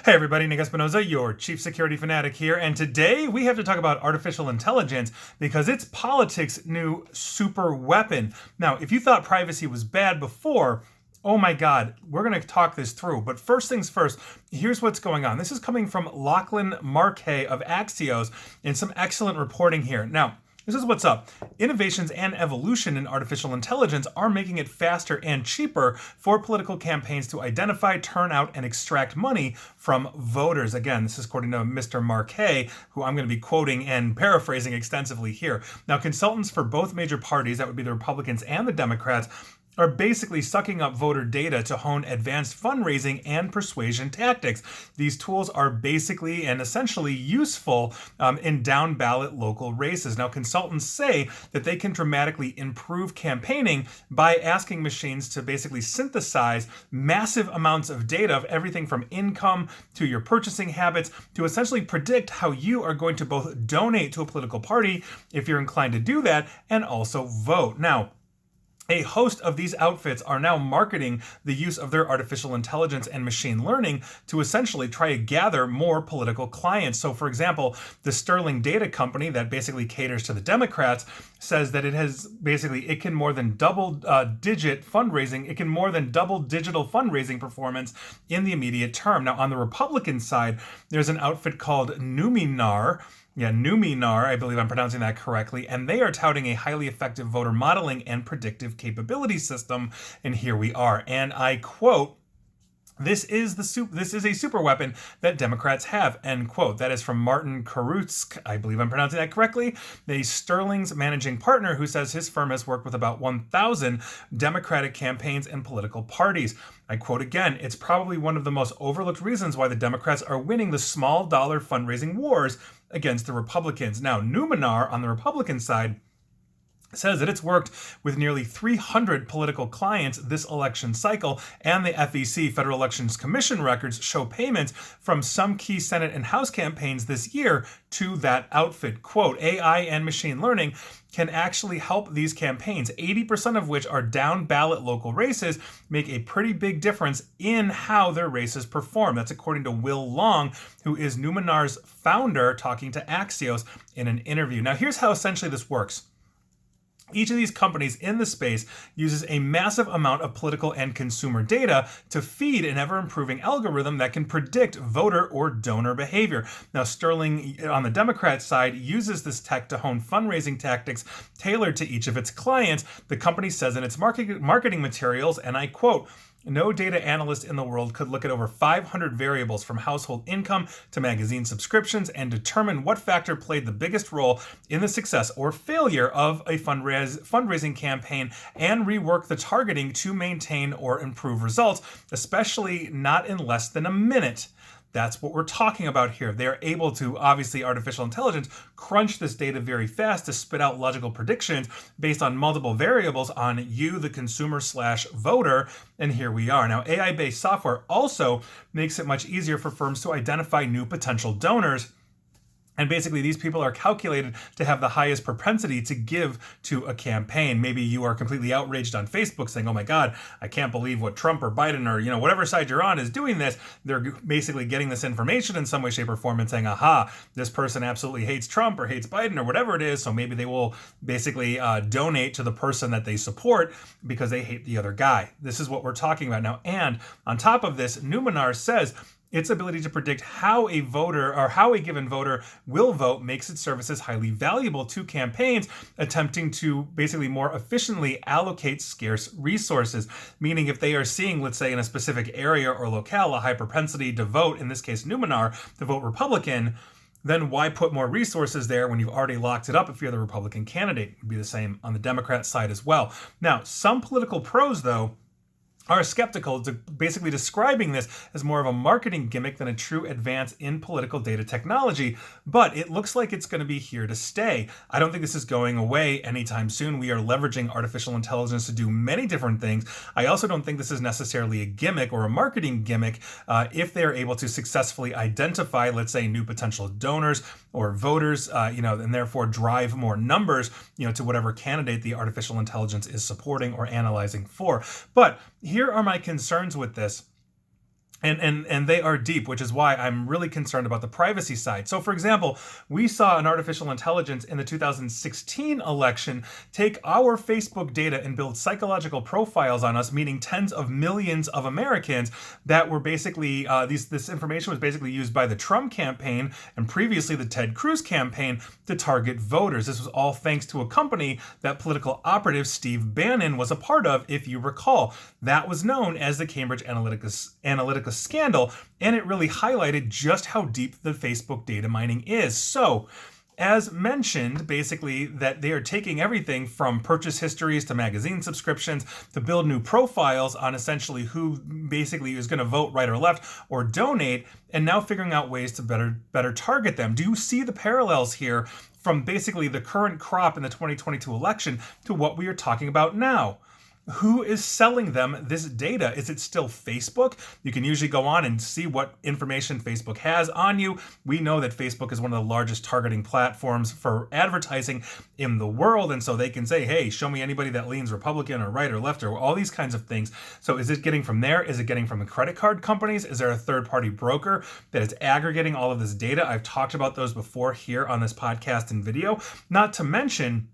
Hey everybody, Nick Espinoza, your chief security fanatic here, and today we have to talk about artificial intelligence because it's politics' new super weapon. Now, if you thought privacy was bad before, oh my god, we're going to talk this through. But first things first, here's what's going on. This is coming from Lachlan Markay of Axios and some excellent reporting here. Now, this is what's up. Innovations and evolution in artificial intelligence are making it faster and cheaper for political campaigns to identify, turn out, and extract money from voters. Again, this is according to Mr. Markay, who I'm going to be quoting and paraphrasing extensively here. Now, consultants for both major parties, that would be the Republicans and the Democrats, are basically sucking up voter data to hone advanced fundraising and persuasion tactics. These tools are basically and essentially useful in down ballot local races. Now, consultants say that they can dramatically improve campaigning by asking machines to basically synthesize massive amounts of data of everything from income to your purchasing habits to essentially predict how you are going to both donate to a political party if you're inclined to do that and also vote. Now, a host of these outfits are now marketing the use of their artificial intelligence and machine learning to essentially try to gather more political clients. So, for example, the Sterling Data Company that basically caters to the Democrats says that it can more than double digital digital fundraising performance in the immediate term. Now, on the Republican side, there's an outfit called Numenar. Yeah, Numenar, I believe I'm pronouncing that correctly, and they are touting a highly effective voter modeling and predictive capability system, and here we are. And I quote, This is a super weapon that Democrats have, end quote. That is from Martin Karutsk, I believe I'm pronouncing that correctly, the Sterling's managing partner, who says his firm has worked with about 1,000 Democratic campaigns and political parties. I quote again, it's probably one of the most overlooked reasons why the Democrats are winning the small dollar fundraising wars against the Republicans. Now, Numenar on the Republican side says that it's worked with nearly 300 political clients this election cycle, and the FEC, Federal Elections Commission records, show payments from some key Senate and House campaigns this year to that outfit. Quote, AI and machine learning can actually help these campaigns, 80% of which are down ballot local races, make a pretty big difference in how their races perform. That's according to Will Long, who is Numenar's founder, talking to Axios in an interview. Now, here's how essentially this works. Each of these companies in the space uses a massive amount of political and consumer data to feed an ever-improving algorithm that can predict voter or donor behavior. Now, Sterling, on the Democrat side, uses this tech to hone fundraising tactics tailored to each of its clients. The company says in its marketing materials, and I quote, no data analyst in the world could look at over 500 variables from household income to magazine subscriptions and determine what factor played the biggest role in the success or failure of a fundraising campaign and rework the targeting to maintain or improve results, especially not in less than a minute. That's what we're talking about here. They're able to, obviously, artificial intelligence, crunch this data very fast to spit out logical predictions based on multiple variables on you, the consumer/voter, and here we are. Now, AI-based software also makes it much easier for firms to identify new potential donors. And basically, these people are calculated to have the highest propensity to give to a campaign. Maybe you are completely outraged on Facebook saying, oh my God, I can't believe what Trump or Biden or, whatever side you're on is doing this. They're basically getting this information in some way, shape, or form and saying, aha, this person absolutely hates Trump or hates Biden or whatever it is. So maybe they will basically donate to the person that they support because they hate the other guy. This is what we're talking about now. And on top of this, Numenar says, its ability to predict how a voter or how a given voter will vote makes its services highly valuable to campaigns attempting to basically more efficiently allocate scarce resources. Meaning if they are seeing, let's say in a specific area or locale, a high propensity to vote, in this case Numenar, to vote Republican, then why put more resources there when you've already locked it up if you're the Republican candidate? It would be the same on the Democrat side as well. Now, some political pros, though, are skeptical to basically describing this as more of a marketing gimmick than a true advance in political data technology, but it looks like it's going to be here to stay. I don't think this is going away anytime soon. We are leveraging artificial intelligence to do many different things. I also don't think this is necessarily a gimmick or a marketing gimmick if they're able to successfully identify, let's say, new potential donors or voters, and therefore drive more numbers, to whatever candidate the artificial intelligence is supporting or analyzing for. But here are my concerns with this. And they are deep, which is why I'm really concerned about the privacy side. So, for example, we saw an artificial intelligence in the 2016 election take our Facebook data and build psychological profiles on us, meaning tens of millions of Americans that were basically, this information was basically used by the Trump campaign and previously the Ted Cruz campaign to target voters. This was all thanks to a company that political operative Steve Bannon was a part of, if you recall. That was known as the Cambridge Analytica scandal, and it really highlighted just how deep the Facebook data mining is. So, as mentioned, basically that they are taking everything from purchase histories to magazine subscriptions to build new profiles on essentially who basically is going to vote right or left or donate, and now figuring out ways to better target them. Do you see the parallels here from basically the current crop in the 2022 election to what we are talking about now? Who is selling them this data? Is it still Facebook? You can usually go on and see what information Facebook has on you. We know that Facebook is one of the largest targeting platforms for advertising in the world. And so they can say, hey, show me anybody that leans Republican or right or left or all these kinds of things. So is it getting from there? Is it getting from the credit card companies? Is there a third-party broker that is aggregating all of this data? I've talked about those before here on this podcast and video. Not to mention,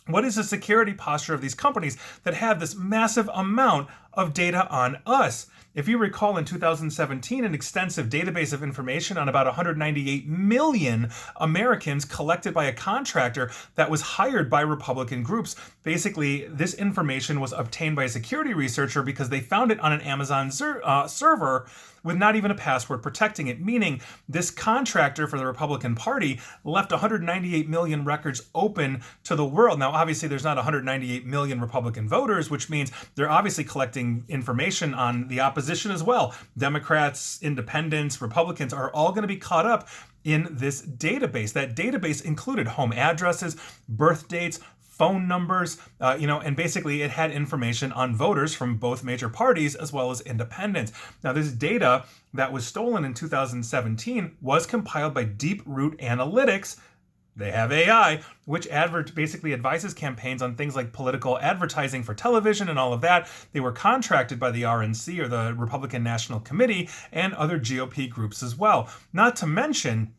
what is the security posture of these companies that have this massive amount of data on us? If you recall, in 2017, an extensive database of information on about 198 million Americans collected by a contractor that was hired by Republican groups. Basically, this information was obtained by a security researcher because they found it on an Amazon server with not even a password protecting it, meaning this contractor for the Republican Party left 198 million records open to the world. Now, obviously, there's not 198 million Republican voters, which means they're obviously collecting information on the opposition as well. Democrats, independents, Republicans are all going to be caught up in this database. That database included home addresses, birth dates, phone numbers, and basically it had information on voters from both major parties as well as independents. Now, this data that was stolen in 2017 was compiled by Deep Root Analytics. They have AI, which basically advises campaigns on things like political advertising for television and all of that. They were contracted by the RNC, or the Republican National Committee, and other GOP groups as well. Not to mention,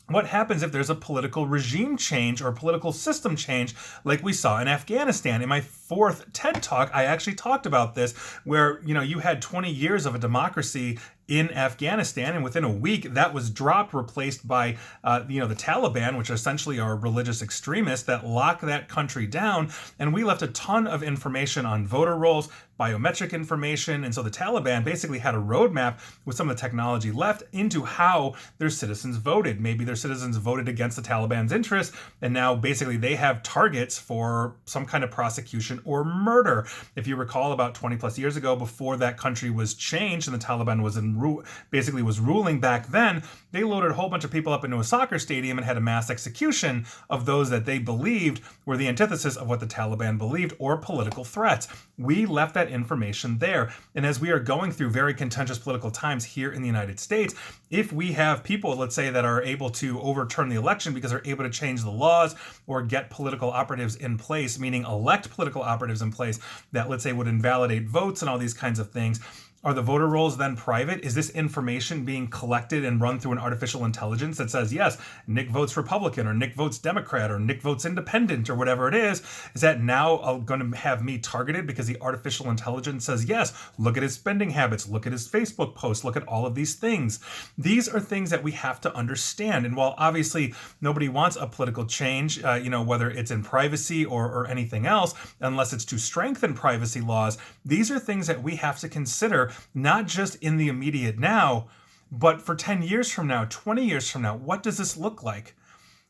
what happens if there's a political regime change or political system change like we saw in Afghanistan? In my fourth TED Talk, I actually talked about this, where you had 20 years of a democracy in Afghanistan, and within a week that was dropped, replaced by the Taliban, which essentially are religious extremists that lock that country down. And we left a ton of information on voter rolls, biometric information, and so the Taliban basically had a roadmap with some of the technology left into how their citizens voted. Maybe their citizens voted against the Taliban's interests, and now basically they have targets for some kind of prosecution or murder. If you recall, about 20 plus years ago, before that country was changed and the Taliban was was ruling back then, they loaded a whole bunch of people up into a soccer stadium and had a mass execution of those that they believed were the antithesis of what the Taliban believed or political threats. We left that information there. And as we are going through very contentious political times here in the United States, if we have people, let's say, that are able to overturn the election because they're able to change the laws or get political operatives in place, meaning elect political operatives in place that, let's say, would invalidate votes and all these kinds of things, are the voter rolls then private? Is this information being collected and run through an artificial intelligence that says, yes, Nick votes Republican or Nick votes Democrat or Nick votes independent or whatever it is? Is that now going to have me targeted because the artificial intelligence says, yes, look at his spending habits, look at his Facebook posts, look at all of these things. These are things that we have to understand. And while obviously nobody wants a political change, whether it's in privacy or anything else, unless it's to strengthen privacy laws, these are things that we have to consider, not just in the immediate now, but for 10 years from now, 20 years from now. What does this look like?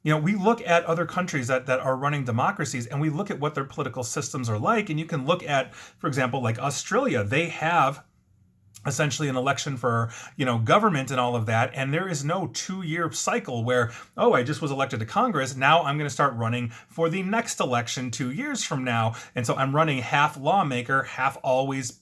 We look at other countries that are running democracies, and we look at what their political systems are like. And you can look at, for example, like Australia. They have essentially an election for, government and all of that. And there is no 2-year cycle where, I just was elected to Congress. Now I'm going to start running for the next election 2 years from now. And so I'm running half lawmaker, half always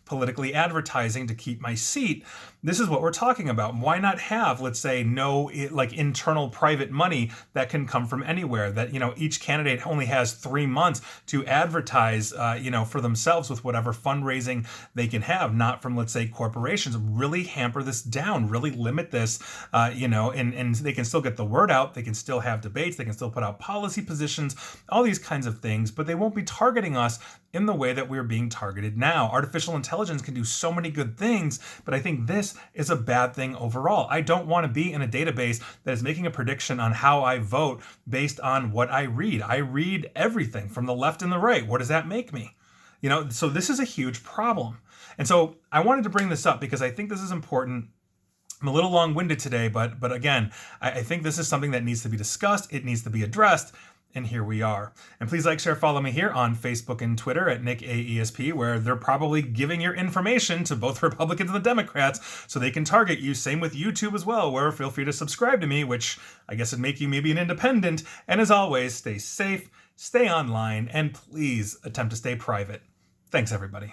politically advertising to keep my seat. This is what we're talking about. Why not have, let's say, no like internal private money that can come from anywhere, that, each candidate only has 3 months to advertise, for themselves with whatever fundraising they can have, not from, let's say, corporations. Really hamper this down, really limit this, and they can still get the word out. They can still have debates. They can still put out policy positions, all these kinds of things, but they won't be targeting us in the way that we're being targeted now. Artificial intelligence can do so many good things, but I think this is a bad thing overall. I don't want to be in a database that is making a prediction on how I vote based on what I read. I read everything from the left and the right. What does that make me? So this is a huge problem. And so I wanted to bring this up because I think this is important. I'm a little long-winded today, but again, I think this is something that needs to be discussed. It needs to be addressed. And here we are. And please like, share, follow me here on Facebook and Twitter at NickAESP, where they're probably giving your information to both Republicans and the Democrats so they can target you. Same with YouTube as well, where feel free to subscribe to me, which I guess would make you maybe an independent. And as always, stay safe, stay online, and please attempt to stay private. Thanks, everybody.